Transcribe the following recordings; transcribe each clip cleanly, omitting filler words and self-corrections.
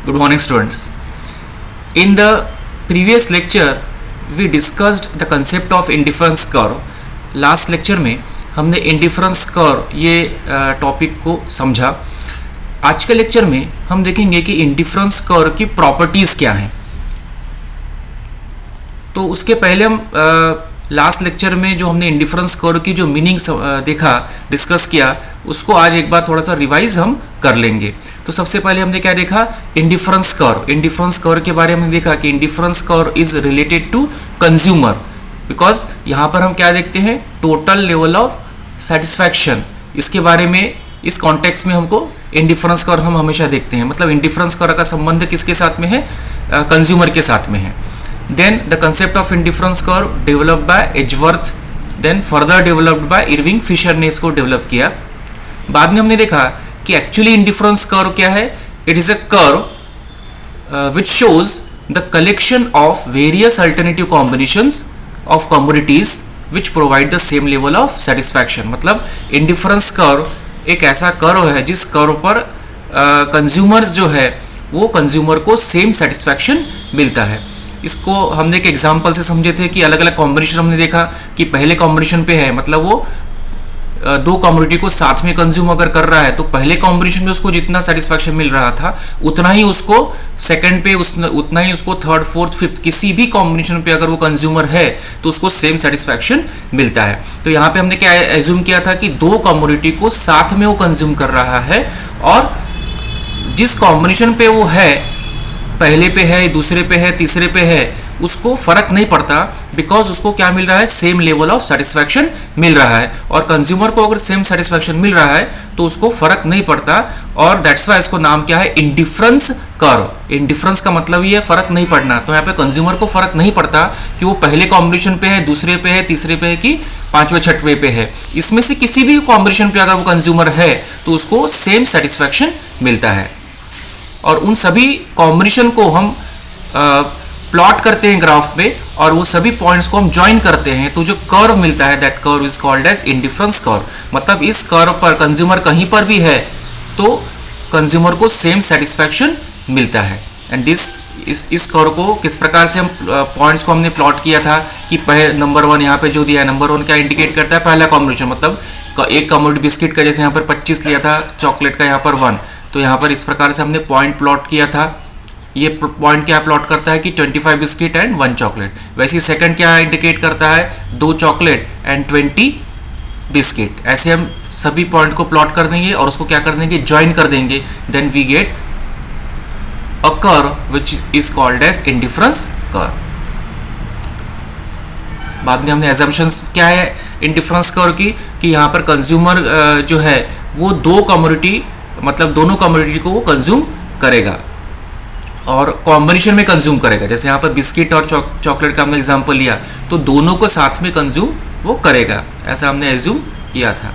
Good morning, students. In the previous lecture, we discussed the concept of indifference curve. Last lecture में हमने indifference curve ये topic को समझा. आज के लेक्चर में हम देखेंगे कि indifference curve की प्रॉपर्टीज़ क्या हैं. तो उसके पहले हम लास्ट लेक्चर में जो हमने इंडिफरेंस कर्व की जो मीनिंग देखा, डिस्कस किया, उसको आज एक बार थोड़ा सा रिवाइज हम कर लेंगे. तो सबसे पहले हमने क्या देखा, इंडिफरेंस कर्व. इंडिफरेंस कर्व के बारे में देखा कि indifference curve is related to consumer, because यहाँ पर हम क्या देखते हैं, टोटल लेवल ऑफ सेटिस्फैक्शन. इसके बारे में इस कॉन्टेक्स्ट में हमको इंडिफरेंस कर्व हम हमेशा देखते हैं. मतलब इंडिफरेंस कर्व का संबंध किसके साथ में है, कंज्यूमर के साथ में है. Then the concept of indifference curve developed by Edgeworth, then further developed by Irving Fisher ने इसको डेवलप किया. बाद में हमने देखा कि एक्चुअली इंडिफरेंस कर्व क्या है. It is a curve which shows the collection of various alternative combinations of commodities which provide the same level of satisfaction. मतलब इंडिफरेंस कर्व एक ऐसा कर्व है जिस कर्व पर कंज्यूमर्स जो है वो कंज्यूमर को सेम सेटिस्फैक्शन मिलता है. इसको हमने एक एग्जांपल से समझे थे कि अलग अलग कॉम्बिनेशन हमने देखा कि पहले कॉम्बिनेशन पे है, मतलब वो दो कमोडिटी को साथ में कंज्यूम अगर कर रहा है तो पहले कॉम्बिनेशन में उसको जितना सेटिस्फैक्शन मिल रहा था उतना ही उसको सेकंड पे उतना ही उसको थर्ड, फोर्थ, फिफ्थ किसी भी कॉम्बिनेशन पे अगर वो कंज्यूमर है तो उसको सेम सेटिस्फैक्शन मिलता है. तो यहाँ पे हमने क्या एज्यूम किया था कि दो कमोडिटी को साथ में वो कंज्यूम कर रहा है और जिस कॉम्बिनेशन पे वो है, पहले पे है, दूसरे पे है, तीसरे पे है, उसको फर्क नहीं पड़ता, बिकॉज उसको क्या मिल रहा है, सेम लेवल ऑफ सेटिस्फैक्शन मिल रहा है. और कंज्यूमर को अगर सेम सेटिस्फैक्शन मिल रहा है तो उसको फर्क नहीं पड़ता, और दैट्स वाई इसको नाम क्या है, इंडिफरेंस कर्व. इंडिफरेंस का मतलब ही है फर्क नहीं पड़ना. तो यहाँ पे कंज्यूमर को फर्क नहीं पड़ता कि वो पहले कॉम्बिनेशन पे है, दूसरे पे है, तीसरे पे है कि पांचवें छठवें पे है. इसमें से किसी भी कॉम्बिनेशन पे अगर वो कंज्यूमर है तो उसको सेम सेटिस्फैक्शन मिलता है. और उन सभी कॉम्बिनेशन को हम प्लॉट करते हैं ग्राफ में, और वो सभी पॉइंट्स को हम ज्वाइन करते हैं तो जो कर्व मिलता है, that curve is called as indifference curve. मतलब इस कर्व पर कंज्यूमर कहीं पर भी है तो कंज्यूमर को सेम सेटिस्फैक्शन मिलता है. एंड इस कर्व को किस प्रकार से हम पॉइंट्स को हमने प्लॉट किया था कि नंबर 1 यहाँ पे जो दिया है, नंबर 1 क्या इंडिकेट करता है, पहला कॉम्बिनेशन. मतलब एक कमोडिटी बिस्किट का जैसे यहाँ पर 25 लिया था, चॉकलेट का यहाँ पर 1, तो यहाँ पर इस प्रकार से हमने पॉइंट प्लॉट किया था. ये पॉइंट क्या प्लॉट करता है कि 25 बिस्किट एंड 1 चॉकलेट. वैसे ही सेकंड क्या इंडिकेट करता है, 2 चॉकलेट एंड 20 बिस्किट. ऐसे हम सभी पॉइंट को प्लॉट कर देंगे और उसको क्या कर देंगे, ज्वाइन कर देंगे. Then we get a curve which is called as indifference curve. बाद में हमने एजम्पशंस क्या है इंडिफरेंस कर्व की, कि यहाँ पर कंज्यूमर जो है वो दो कमोडिटी, मतलब दोनों कमोडिटी को वो कंज्यूम करेगा और कॉम्बिनेशन में कंज्यूम करेगा. जैसे यहाँ पर बिस्किट और चॉकलेट का हमने एग्जांपल लिया तो दोनों को साथ में कंज्यूम वो करेगा, ऐसा हमने एज्यूम किया था.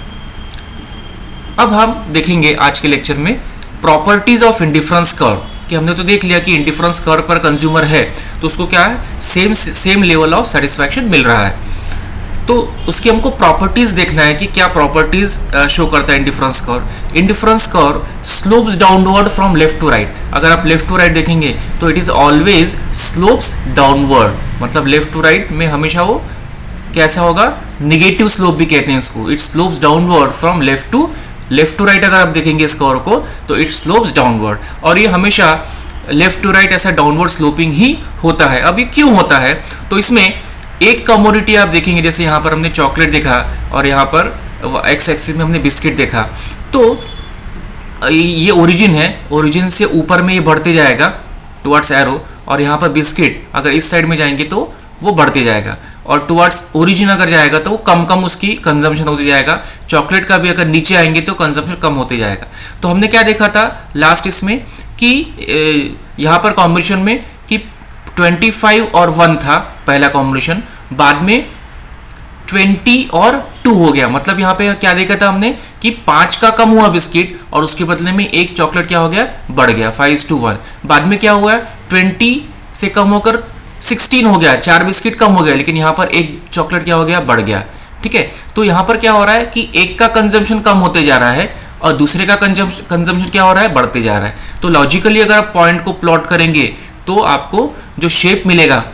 अब हम देखेंगे आज के लेक्चर में प्रॉपर्टीज ऑफ इंडिफरेंस कर्व. कि हमने तो देख लिया कि इंडिफरेंस कर्व पर कंज्यूमर है तो उसको क्या है, सेम लेवल ऑफ सेटिस्फैक्शन मिल रहा है. तो उसकी हमको प्रॉपर्टीज देखना है कि क्या प्रॉपर्टीज शो करता है indifference curve. Indifference curve slopes downward from left to right. अगर आप लेफ्ट टू राइट देखेंगे तो it is always slopes downward. मतलब लेफ्ट टू राइट में हमेशा वो कैसा होगा, निगेटिव स्लोप भी कहते हैं इसको. It slopes downward from left to right. अगर आप देखेंगे इस कर्व को तो इट स्लोप्स डाउनवर्ड, और ये हमेशा लेफ्ट टू राइट ऐसा डाउनवर्ड स्लोपिंग ही होता है. अब ये क्यों होता है, तो इसमें एक कमोडिटी आप देखेंगे, जैसे यहाँ पर हमने चॉकलेट देखा और यहाँ पर एक्स एक्सिस में हमने बिस्किट देखा, तो ये ओरिजिन है, ओरिजिन से ऊपर में ये बढ़ते जाएगा टुवर्ड्स एरो, और यहाँ पर बिस्किट अगर इस साइड में जाएंगे तो वो बढ़ते जाएगा, और टुवर्ड्स ओरिजिन अगर जाएगा तो वो कम उसकी कंजम्पशन होती जाएगा. चॉकलेट का भी अगर नीचे आएंगे तो कंजम्पशन कम होते जाएगा. तो हमने क्या देखा था लास्ट इसमें कि यहाँ पर कॉम्बिनेशन में कि 25 और 1 था पहला कॉम्बिनेशन, बाद में 20 और 2 हो गया. मतलब यहाँ पे क्या देखा था हमने कि 5 का कम हुआ बिस्किट और उसके बदले में एक चॉकलेट क्या हो गया, बढ़ गया, 5:1. बाद में क्या हुआ, 20 से कम होकर 16 हो गया, 4 बिस्किट कम हो गया, लेकिन यहाँ पर एक चॉकलेट क्या हो गया, बढ़ गया. ठीक है, तो यहाँ पर क्या हो रहा है कि एक का कंजम्पशन कम होते जा रहा है और दूसरे का कंजम्पशन क्या हो रहा है, बढ़ते जा रहा है। तो लॉजिकली अगर आप पॉइंट को प्लॉट करेंगे तो आपको जो शेप मिलेगा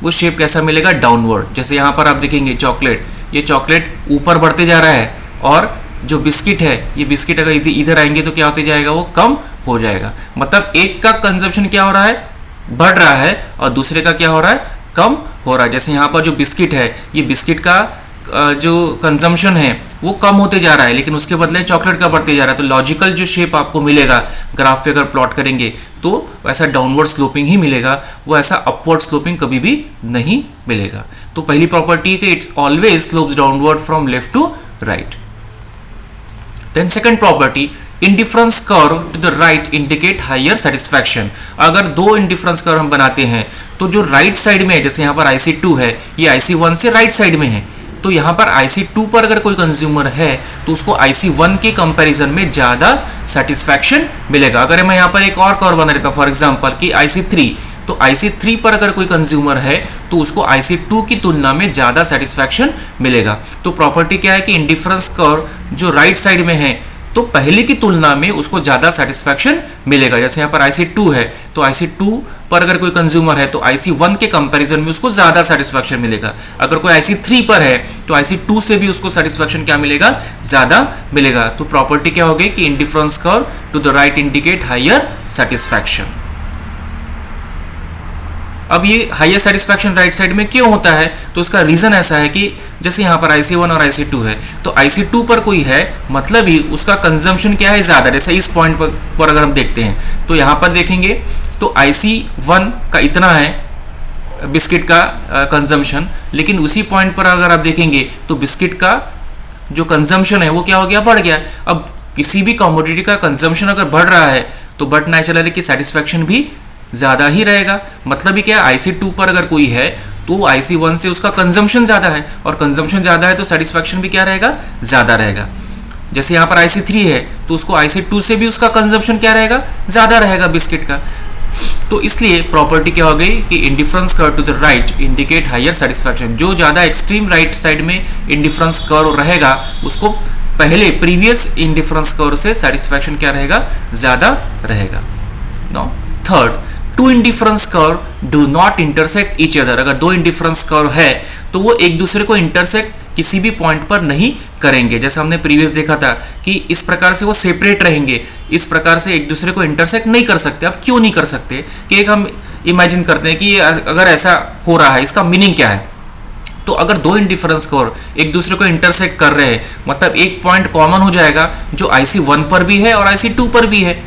वो शेप कैसा मिलेगा, डाउनवर्ड। जैसे यहाँ पर आप देखेंगे चॉकलेट, ये चॉकलेट ऊपर बढ़ते जा रहा है और जो बिस्किट है, ये बिस्किट अगर इधर आएंगे तो क्या होते जाएगा, वो कम हो जाएगा। मतलब एक का कंजम्पशन क्या हो रहा है, बढ़ रहा है, और दूसरे का क्या हो रहा है, कम हो रहा है। जैसे यहाँ पर जो बिस्किट है, ये बिस्किट का जो कंजम्पशन है वो कम होते जा रहा है, लेकिन उसके बदले चॉकलेट का बढ़ते जा रहा है। तो लॉजिकल जो शेप आपको मिलेगा ग्राफ पे अगर प्लॉट करेंगे तो वैसा डाउनवर्ड स्लोपिंग ही मिलेगा, वो ऐसा अपवर्ड स्लोपिंग कभी भी नहीं मिलेगा। तो पहली प्रॉपर्टी है कि it's always slopes downward from left to right. Then second property, indifference curve to the right indicate higher satisfaction. अगर दो इंडिफरेंस कर्व हम बनाते हैं तो जो राइट साइड में है, जैसे यहाँ पर IC2 है, ये IC1 से राइट साइड में है, तो यहाँ पर IC2 पर अगर कोई कंज्यूमर है तो उसको IC1 के कंपैरिजन में ज़्यादा सेटिस्फैक्शन मिलेगा। अगर मैं यहाँ पर एक और कर्व बना देता हूँ फॉर एग्जांपल कि IC3, तो IC3 पर अगर कोई कंज्यूमर है तो उसको IC2 की तुलना में ज़्यादा सेटिस्फैक्शन मिलेगा। तो प्रॉपर्टी क्या है कि इंडिफरेंस कर्व जो राइट साइड में है तो पहले की तुलना में उसको ज़्यादा सेटिस्फैक्शन मिलेगा। जैसे यहाँ पर IC2 है तो IC2 पर अगर कोई कंज्यूमर है तो IC1 के कंपैरिजन में उसको ज़्यादा सेटिस्फैक्शन मिलेगा। अगर कोई IC3 पर है तो IC2 से भी उसको सेटिस्फैक्शन क्या मिलेगा, ज़्यादा मिलेगा। तो प्रॉपर्टी क्या हो गई कि indifference curve to the right indicate higher satisfaction. अब ये हायर सेटिस्फैक्शन राइट साइड में क्यों होता है, तो उसका रीजन ऐसा है कि जैसे यहाँ पर IC1 और IC2 है, तो IC2 पर कोई है मतलब ही उसका कंजम्पशन क्या है, ज़्यादा। जैसे इस पॉइंट पर अगर हम देखते हैं तो यहाँ पर देखेंगे तो IC1 का इतना है बिस्किट का कंजम्पशन, लेकिन उसी पॉइंट पर अगर आप देखेंगे तो बिस्किट का जो कंजम्पशन है वो क्या हो गया, बढ़ गया। अब किसी भी कमोडिटी का कंजम्पशन अगर बढ़ रहा है तो बट नेचुरली कि सेटिस्फैक्शन भी ज़्यादा ही रहेगा। मतलब ही क्या, IC2 पर अगर कोई है तो IC1 से उसका कंजम्पशन ज़्यादा है, और कंजम्पशन ज़्यादा है तो सेटिस्फैक्शन भी क्या रहेगा, ज़्यादा रहेगा। जैसे यहाँ पर IC3 है तो उसको IC2 से भी उसका कंजम्पशन क्या रहेगा, ज़्यादा रहेगा बिस्किट का। तो इसलिए प्रॉपर्टी क्या हो गई कि indifference curve to the right indicate higher satisfaction. जो ज़्यादा एक्सट्रीम राइट साइड में इंडिफरेंस कर्व रहेगा उसको पहले प्रीवियस इंडिफरेंस कर्व से सेटिस्फैक्शन क्या रहेगा, ज़्यादा रहेगा। Now third, two indifference curve do not intersect each other. अगर दो इंडिफरेंस कर्व है तो वो एक दूसरे को इंटरसेक्ट किसी भी पॉइंट पर नहीं करेंगे। जैसे हमने प्रीवियस देखा था कि इस प्रकार से वो सेपरेट रहेंगे, इस प्रकार से एक दूसरे को इंटरसेक्ट नहीं कर सकते। अब क्यों नहीं कर सकते, कि एक हम इमेजिन करते हैं कि अगर ऐसा हो रहा है इसका मीनिंग क्या है। तो अगर दो इंडिफरेंस कर्व एक दूसरे को इंटरसेक्ट कर रहे हैं मतलब एक पॉइंट कॉमन हो जाएगा जो IC1 पर भी है और IC2 पर भी है।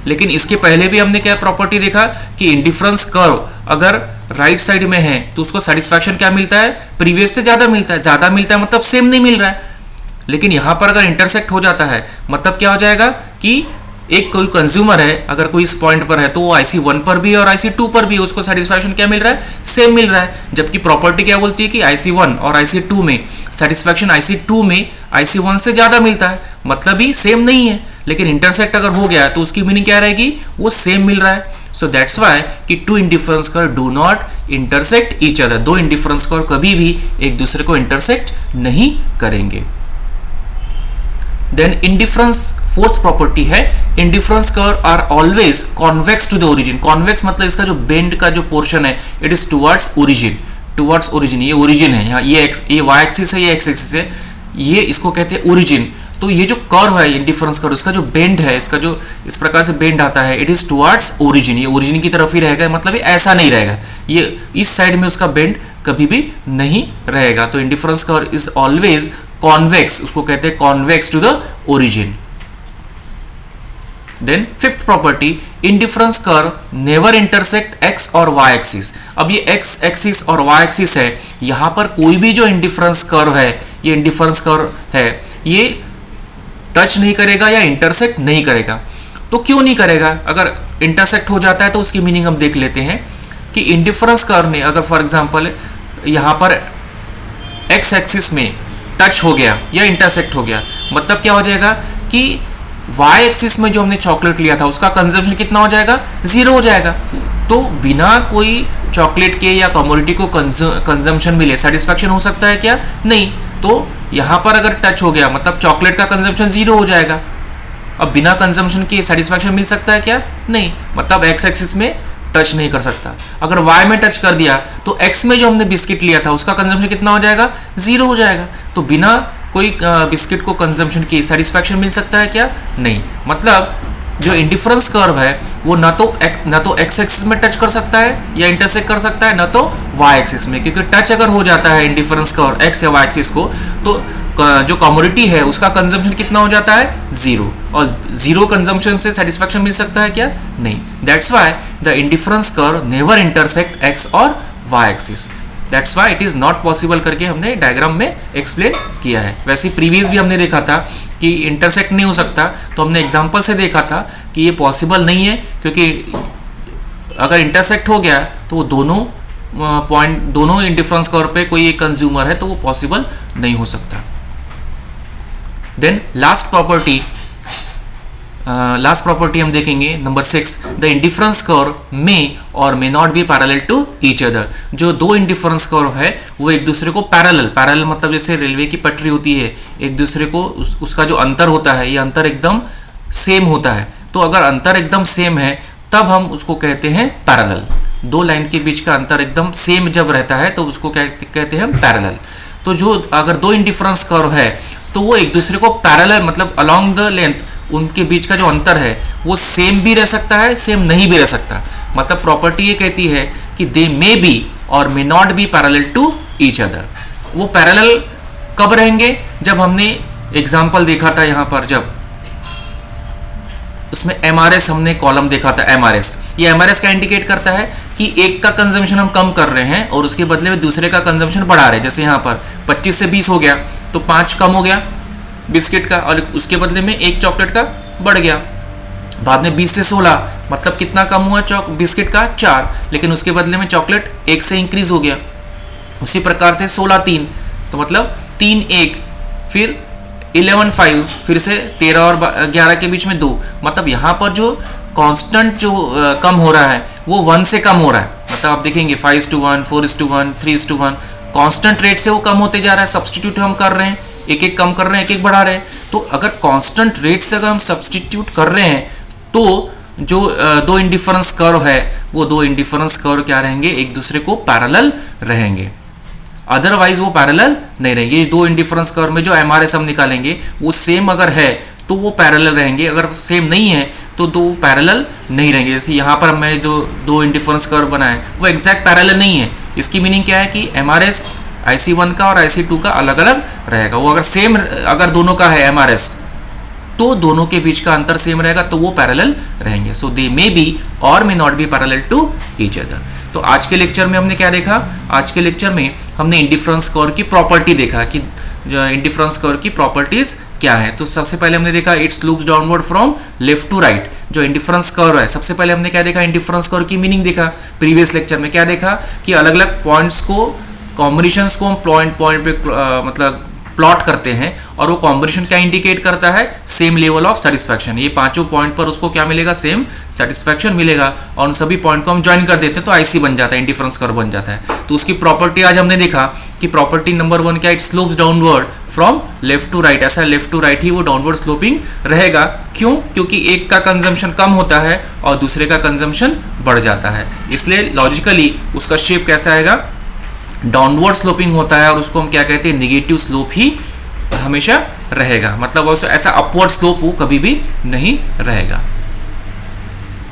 लेकिन इसके पहले भी हमने क्या प्रॉपर्टी देखा कि इंडिफरेंस कर्व अगर राइट साइड में है तो उसको सेटिस्फैक्शन क्या मिलता है, प्रीवियस से ज़्यादा मिलता है। ज़्यादा मिलता है मतलब सेम नहीं मिल रहा है। लेकिन यहाँ पर अगर इंटरसेक्ट हो जाता है मतलब क्या हो जाएगा कि एक कोई कंज्यूमर है अगर कोई इस पॉइंट पर है तो वो IC1 पर भी है और IC2 पर भी, उसको सेटिस्फैक्शन क्या मिल रहा है, सेम मिल रहा है। जबकि प्रॉपर्टी क्या बोलती है कि IC1 और IC2 में सेटिस्फैक्शन IC2 में IC1 से ज़्यादा मिलता है, मतलब ही सेम नहीं है। लेकिन इंटरसेक्ट अगर हो गया तो उसकी मीनिंग क्या रहेगी, वो सेम मिल रहा है। सो दैट्स वाई कि two indifference curve do not intersect each other. दो इंडिफरेंस कर्व कभी भी एक दूसरे को इंटरसेक्ट नहीं करेंगे। देन इंडिफरेंस फोर्थ प्रॉपर्टी है, indifference curve are always convex to the origin. Convex मतलब इसका जो बेंड का जो पोर्शन है it is towards origin, towards origin. ये ओरिजिन है, यहाँ ये वाई एक्सिस है, ये एक्स एक्सिस है, ये इसको कहते हैं ओरिजिन। तो ये जो कर्व है इंडिफरेंस कर्व, इसका जो बेंड है, इसका जो इस प्रकार से बेंड आता है इट इज टुवर्ड्स ओरिजिन। ये ओरिजिन की तरफ ही रहेगा, मतलब ये ऐसा नहीं रहेगा, ये इस साइड में उसका बेंड कभी भी नहीं रहेगा। तो indifference curve is always convex, उसको कहते हैं convex to the origin. Then fifth property, indifference curve never intersect x और वाई एक्सिस। अब ये एक्स एक्सिस और वाई एक्सिस है, यहां पर कोई भी जो इंडिफरेंस कर्व है, ये इंडिफरेंस कर्व है, ये टच नहीं करेगा या इंटरसेक्ट नहीं करेगा। तो क्यों नहीं करेगा, अगर इंटरसेक्ट हो जाता है तो उसकी मीनिंग हम देख लेते हैं कि इंडिफरेंस कर्व ने अगर फॉर एग्जांपल यहां पर एक्स एक्सिस में टच हो गया या इंटरसेक्ट हो गया, मतलब क्या हो जाएगा कि वाई एक्सिस में जो हमने चॉकलेट लिया था उसका कंजम्पशन कितना हो जाएगा, 0 हो जाएगा। तो बिना कोई चॉकलेट के या कमोडिटी को कंजम्पशन मिले सेटिस्फैक्शन हो सकता है क्या, नहीं। तो यहाँ पर अगर टच हो गया मतलब चॉकलेट का कंजम्पशन 0 हो जाएगा। अब बिना कंजम्पशन के सेटिस्फैक्शन मिल सकता है क्या? नहीं, मतलब एक्स एक्सिस में टच नहीं कर सकता। अगर y में टच कर दिया तो x में जो हमने बिस्किट लिया था उसका कंजम्पशन कितना हो जाएगा? 0 हो जाएगा। तो बिना कोई बिस्किट को कंजम्पशन की सेटिस्फैक्शन मिल सकता है क्या? नहीं। मतलब जो इंडिफरेंस कर्व है वो ना तो x एक्सिस में टच कर सकता है या इंटरसेक्ट कर सकता है, ना तो y एक्सिस में, क्योंकि टच अगर हो जाता है इंडिफरेंस कर्व x या y एक्सिस को तो जो कमोडिटी है उसका कंजम्पशन कितना हो जाता है? 0। और 0 कंजम्पशन से सेटिस्फैक्शन मिल सकता है क्या? नहीं। That's why the indifference curve never intersect x और y axis. That's why it is not possible करके हमने डायग्राम में एक्सप्लेन किया है। वैसे प्रीवियस भी हमने देखा था कि इंटरसेक्ट नहीं हो सकता, तो हमने एग्जांपल से देखा था कि ये पॉसिबल नहीं है, क्योंकि अगर इंटरसेक्ट हो गया तो वो दोनों इंडिफरेंस कर्व पे कोई एक कंज्यूमर है, तो वो पॉसिबल नहीं हो सकता। देन लास्ट प्रॉपर्टी हम देखेंगे number 6, the indifference curve may और may not be parallel to each other. जो दो इंडिफरेंस कर्व है वो एक दूसरे को पैरेलल मतलब जैसे रेलवे की पटरी होती है, एक दूसरे को उसका जो अंतर होता है ये अंतर एकदम सेम होता है। तो अगर अंतर एकदम सेम है तब हम उसको कहते हैं पैरेलल। दो लाइन के बीच का अंतर एकदम सेम जब रहता है तो उसको कहते हैं पैरेलल। तो जो अगर दो इंडिफरेंस कर्व है तो वो एक दूसरे को पैरेलल मतलब अलोंग द लेंथ उनके बीच का जो अंतर है वो सेम भी रह सकता है, सेम नहीं भी रह सकता। मतलब प्रॉपर्टी ये कहती है कि दे मे बी और may not be parallel to each other. वो पैरेलल कब रहेंगे? जब हमने एग्जाम्पल देखा था यहाँ पर, जब उसमें MRS हमने कॉलम देखा था। MRS, ये MRS का इंडिकेट करता है कि एक का कंजम्पशन हम कम कर रहे हैं और उसके बदले में दूसरे का कंजम्पशन बढ़ा रहे हैं। जैसे यहाँ पर 25 से 20 हो गया तो 5 कम हो गया बिस्किट का, और उसके बदले में एक चॉकलेट का बढ़ गया। बाद में 20 से 16 मतलब कितना कम हुआ बिस्किट का? 4, लेकिन उसके बदले में चॉकलेट 1 से इंक्रीज हो गया। उसी प्रकार से 16-3 तो मतलब 3-1, फिर 11-5, फिर से 13 और 11 के बीच में 2। मतलब यहाँ पर जो कांस्टेंट जो कम हो रहा है वो 1 से कम हो रहा है। मतलब आप देखेंगे 5:1, 4:1, 3:1 कांस्टेंट रेट से वो कम होते जा रहा है। सब्स्टिट्यूट हम कर रहे हैं, एक एक कम कर रहे हैं, एक एक बढ़ा रहे हैं। तो अगर कांस्टेंट रेट से अगर हम सब्स्टिट्यूट कर रहे हैं तो जो दो इंडिफरेंस कर्व है वो दो इंडिफरेंस कर्व क्या रहेंगे? एक दूसरे को पैरेलल रहेंगे। अदरवाइज वो पैरेलल नहीं रहेंगे। ये दो इंडिफरेंस कर्व में जो MRS हम निकालेंगे वो सेम अगर है तो वो पैरेलल रहेंगे, अगर सेम नहीं है तो दो पैरेलल नहीं रहेंगे। जैसे यहाँ पर हमने जो दो इंडिफरेंस कर्व बनाए वो एग्जैक्ट पैरेलल नहीं है। इसकी मीनिंग क्या है कि MRS IC1 का और IC2 का अलग अलग रहेगा। वो अगर सेम अगर दोनों का है MRS तो दोनों के बीच का अंतर सेम रहेगा तो वो पैरेलल रहेंगे। सो दे मे बी और may not be parallel to each other. तो आज के लेक्चर में हमने क्या देखा? आज के लेक्चर में हमने इंडिफरेंस कर्व की प्रॉपर्टी देखा कि इंडिफरेंस कर्व की प्रॉपर्टीज क्या है। तो सबसे पहले हमने देखा its slopes downward from left to right. जो इंडिफरेंस कर्व है, सबसे पहले हमने क्या देखा? इंडिफरेंस कर्व की मीनिंग देखा। प्रीवियस लेक्चर में क्या देखा कि अलग अलग पॉइंट्स को, कॉम्बिनेशंस को हम पॉइंट पे मतलब प्लॉट करते हैं और वो कॉम्बिनेशन क्या इंडिकेट करता है? Same level of satisfaction. ये पांचों पॉइंट पर उसको क्या मिलेगा? सेम सेटिस्फैक्शन मिलेगा। और उन सभी पॉइंट को हम ज्वाइन कर देते हैं तो IC बन जाता है, इंडिफरेंस कर्व बन जाता है। तो उसकी प्रॉपर्टी आज हमने देखा कि प्रॉपर्टी नंबर 1 क्या? It slopes downward from left to right. ऐसा लेफ्ट टू राइट ही वो डाउनवर्ड स्लोपिंग रहेगा। क्यों? क्योंकि एक का कंजम्पशन कम होता है और दूसरे का कंजम्पशन बढ़ जाता है। इसलिए लॉजिकली उसका शेप कैसा आएगा? डाउनवर्ड स्लोपिंग होता है और उसको हम क्या कहते हैं? निगेटिव स्लोप ही हमेशा रहेगा। मतलब ऐसा अपवर्ड स्लोप वो कभी भी नहीं रहेगा।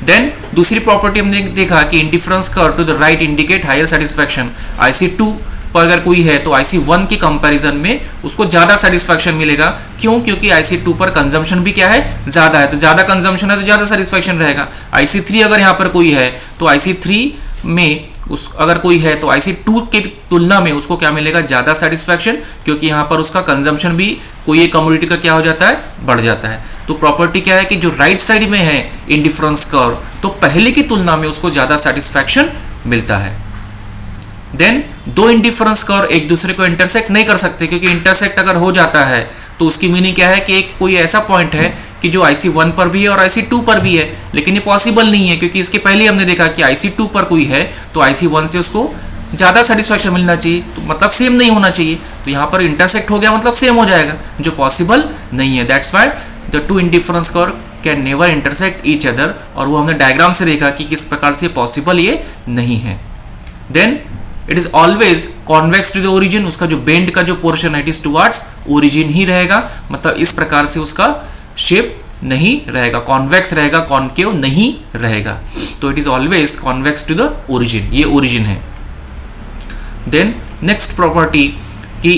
देन दूसरी प्रॉपर्टी हमने देखा कि indifference curve to the right indicate higher satisfaction. IC2 पर अगर कोई है तो IC1 के कंपैरिजन में उसको ज्यादा सेटिस्फैक्शन मिलेगा। क्यों? क्योंकि IC2 पर कंजम्पशन भी क्या है? ज्यादा है। तो ज्यादा कंजम्पशन है तो ज्यादा सेटिस्फैक्शन रहेगा। IC3 अगर यहाँ पर कोई है तो IC3 में अगर कोई है तो IC2 की तुलना में उसको क्या मिलेगा? ज्यादा सेटिस्फैक्शन, क्योंकि यहाँ पर उसका कंजम्पशन भी कोई एक कमोडिटी का क्या हो जाता है? बढ़ जाता है। तो प्रॉपर्टी क्या है कि जो राइट साइड में है इंडिफरेंस कर्व तो पहले की तुलना में उसको ज्यादा सेटिस्फैक्शन मिलता है। देन दो इंडिफरेंस कर्व एक दूसरे को इंटरसेक्ट नहीं कर सकते, क्योंकि इंटरसेक्ट अगर हो जाता है तो उसकी मीनिंग क्या है कि एक कोई ऐसा पॉइंट है कि जो IC1 पर भी है और IC2 पर भी है, लेकिन ये पॉसिबल नहीं है क्योंकि इसके पहले हमने देखा कि IC2 पर कोई है तो IC1 से उसको ज़्यादा सेटिस्फैक्शन मिलना चाहिए, तो मतलब सेम नहीं होना चाहिए, तो यहाँ पर इंटरसेक्ट हो गया मतलब सेम हो जाएगा, जो पॉसिबल नहीं है। That's why the two indifference curve can never intersect each other, और वो हमने डायग्राम से देखा कि किस प्रकार से पॉसिबल ये नहीं है। Then it is always convex to the origin, उसका जो बेंड का जो पोर्शन है इट इज टुवर्ड्स ओरिजिन ही रहेगा, मतलब इस प्रकार से उसका शेप नहीं रहेगा, कॉन्वेक्स रहेगा, कॉन्केव नहीं रहेगा, तो it is always convex to the origin, ये ओरिजिन है। देन नेक्स्ट प्रॉपर्टी कि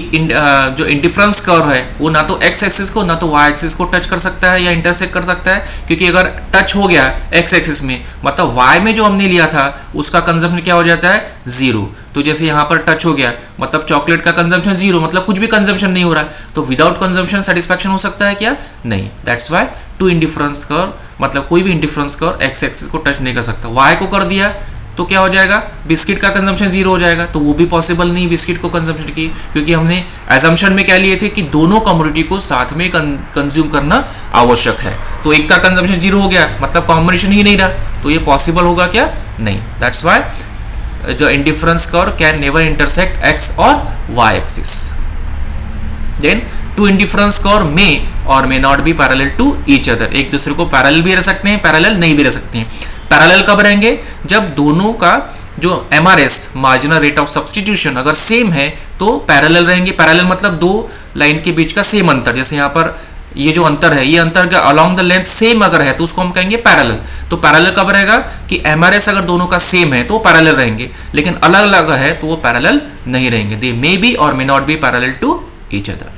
जो इंडिफरेंस कर्व है वो ना तो एक्स एक्सिस को ना तो वाई एक्सिस को टच कर सकता है या इंटरसेक्ट कर सकता है, क्योंकि अगर टच हो गया एक्स एक्सिस में मतलब वाई में जो हमने लिया था उसका कंजम्पशन क्या हो जाता है, जीरो। तो जैसे यहाँ पर टच हो गया मतलब चॉकलेट का कंजम्पशन जीरो, मतलब कुछ भी कंजम्पशन नहीं हो रहा है, तो विदाउट कंजम्पशन सेटिस्फैक्शन हो सकता है क्या, नहीं। That's why two indifference curve मतलब कोई भी इंडिफरेंस कर्व एक्स एक्सिस को टच नहीं कर सकता। वाई को कर दिया तो क्या हो जाएगा, बिस्किट का कंजम्पशन जीरो हो जाएगा, तो वो भी पॉसिबल नहीं बिस्किट को कंजम्पशन की, क्योंकि हमने एजम्पशन में क्या लिए थे कि दोनों कमोडिटी को साथ में कंज्यूम करना आवश्यक है, तो एक का कंजम्पशन जीरो हो गया मतलब कॉम्बिनेशन ही नहीं रहा, तो ये पॉसिबल होगा क्या, नहीं। That's why the indifference curve can never intersect x और Y axis. Then two indifference curve में और may not be parallel to each other, एक दूसरे को पैरेलल भी रह सकते हैं, पैरेलल नहीं भी रह सकते हैं। पैरेलल कब रहेंगे, जब दोनों का जो MRS marginal rate of substitution अगर सेम है तो पैरेलल रहेंगे। पैरेलल मतलब दो लाइन के बीच का सेम अंतर, जैसे यहाँ पर ये जो अंतर है ये अंतर का अलोंग द लेंथ सेम अगर है तो उसको हम कहेंगे पैरेलल। तो पैरेलल कब रहेगा कि MRS अगर दोनों का सेम है तो पैरेलल रहेंगे, लेकिन अलग अलग है तो वो पैरेलल नहीं रहेंगे। दे मे बी और may not be parallel to each other.